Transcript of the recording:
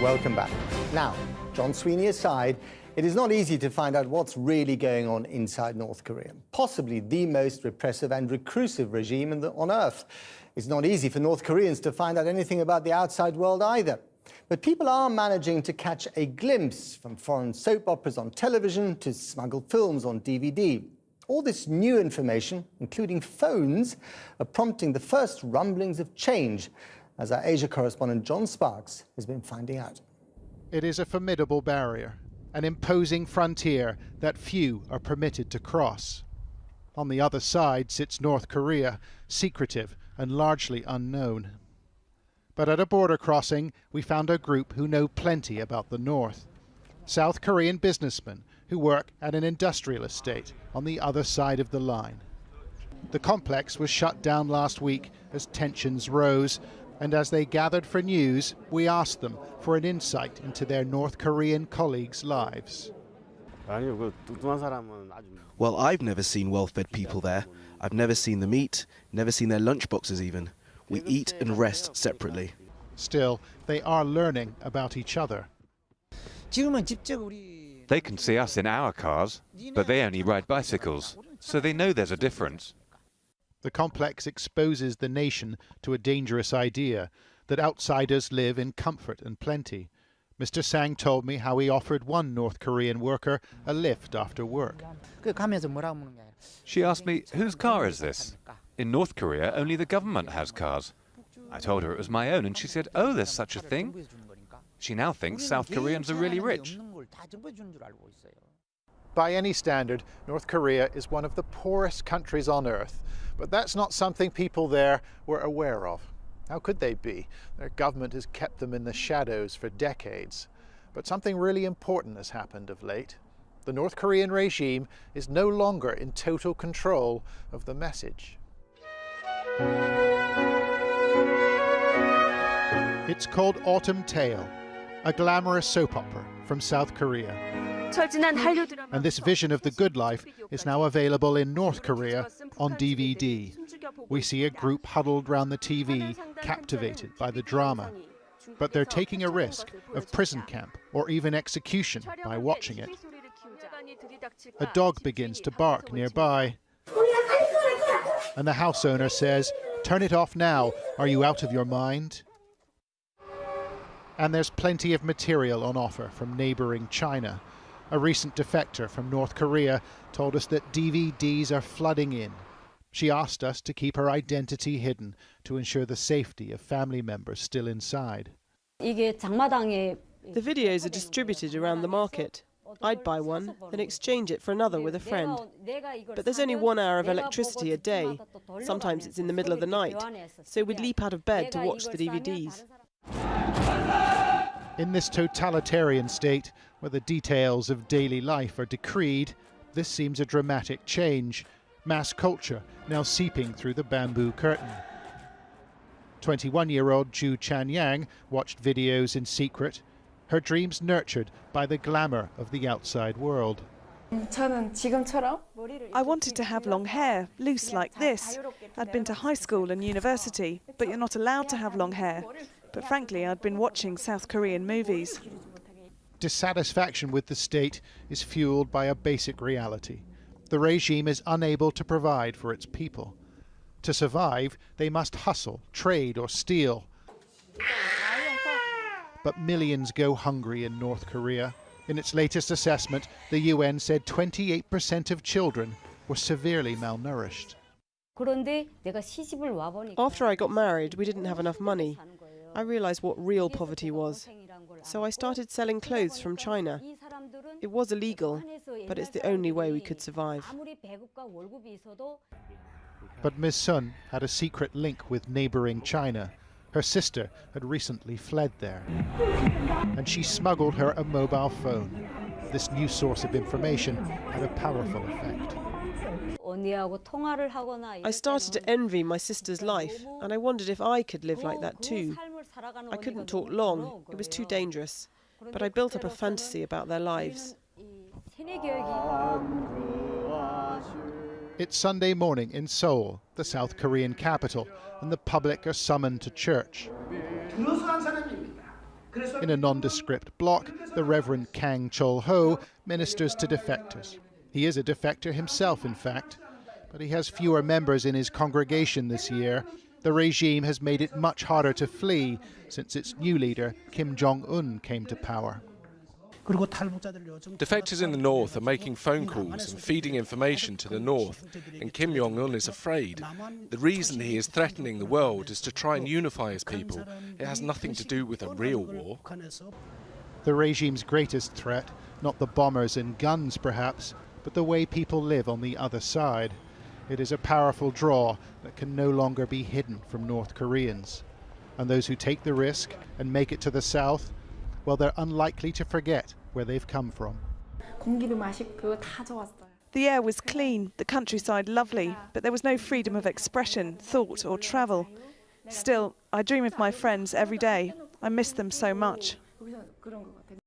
Welcome back. Now, John Sweeney aside, it is not easy to find out what's really going on inside North Korea, possibly the most repressive and reclusive regime on earth. It's not easy for North Koreans to find out anything about the outside world either. But people are managing to catch a glimpse, from foreign soap operas on television to smuggled films on DVD. All this new information, including phones, are prompting the first rumblings of change, as our Asia correspondent John Sparks has been finding out. It is a formidable barrier, an imposing frontier that few are permitted to cross. On the other side sits North Korea, secretive and largely unknown. But at a border crossing, we found a group who know plenty about the North. South Korean businessmen who work at an industrial estate on the other side of the line. The complex was shut down last week as tensions rose, and as they gathered for news, we asked them for an insight into their North Korean colleagues' lives. Well, I've never seen well-fed people there. I've never seen them eat, never seen their lunchboxes even. We eat and rest separately. Still, they are learning about each other. They can see us in our cars, but they only ride bicycles, so they know there's a difference. The complex exposes the nation to a dangerous idea, that outsiders live in comfort and plenty. Mr. Sang told me how he offered one North Korean worker a lift after work. She asked me, whose car is this? In North Korea, only the government has cars. I told her it was my own, and she said, oh, there's such a thing? She now thinks South Koreans are really rich. By any standard, North Korea is one of the poorest countries on earth. But that's not something people there were aware of. How could they be? Their government has kept them in the shadows for decades. But something really important has happened of late. The North Korean regime is no longer in total control of the message. It's called Autumn Tale, a glamorous soap opera from South Korea. And this vision of the good life is now available in North Korea on DVD. We see a group huddled round the TV, captivated by the drama. But they're taking a risk of prison camp or even execution by watching it. A dog begins to bark nearby, and the house owner says, "Turn it off now, are you out of your mind?" And there's plenty of material on offer from neighbouring China. A recent defector from North Korea told us that DVDs are flooding in. She asked us to keep her identity hidden to ensure the safety of family members still inside. The videos are distributed around the market. I'd buy one, then exchange it for another with a friend. But there's only 1 hour of electricity a day. Sometimes it's in the middle of the night, so we'd leap out of bed to watch the DVDs. In this totalitarian state, where the details of daily life are decreed, this seems a dramatic change. Mass culture now seeping through the bamboo curtain. 21-year-old Ju Chanyang watched videos in secret, her dreams nurtured by the glamour of the outside world. I wanted to have long hair, loose like this. I'd been to high school and university, but you're not allowed to have long hair. But frankly, I'd been watching South Korean movies. Dissatisfaction with the state is fueled by a basic reality. The regime is unable to provide for its people. To survive, they must hustle, trade or steal. But millions go hungry in North Korea. In its latest assessment, the UN said 28% of children were severely malnourished. After I got married, we didn't have enough money. I realised what real poverty was. So I started selling clothes from China. It was illegal, but it's the only way we could survive. But Ms. Sun had a secret link with neighbouring China. Her sister had recently fled there, and she smuggled her a mobile phone. This new source of information had a powerful effect. I started to envy my sister's life, and I wondered if I could live like that too. I couldn't talk long, it was too dangerous, but I built up a fantasy about their lives. It's Sunday morning in Seoul, the South Korean capital, and the public are summoned to church. In a nondescript block, the Reverend Kang Chol-ho ministers to defectors. He is a defector himself, in fact, but he has fewer members in his congregation this year. The regime has made it much harder to flee since its new leader, Kim Jong-un, came to power. Defectors in the north are making phone calls and feeding information to the north, and Kim Jong-un is afraid. The reason he is threatening the world is to try and unify his people. It has nothing to do with a real war. The regime's greatest threat, not the bombers and guns perhaps, but the way people live on the other side. It is a powerful draw that can no longer be hidden from North Koreans. And those who take the risk and make it to the south, well, they're unlikely to forget where they've come from. The air was clean, the countryside lovely, but there was no freedom of expression, thought or travel. Still, I dream of my friends every day. I miss them so much.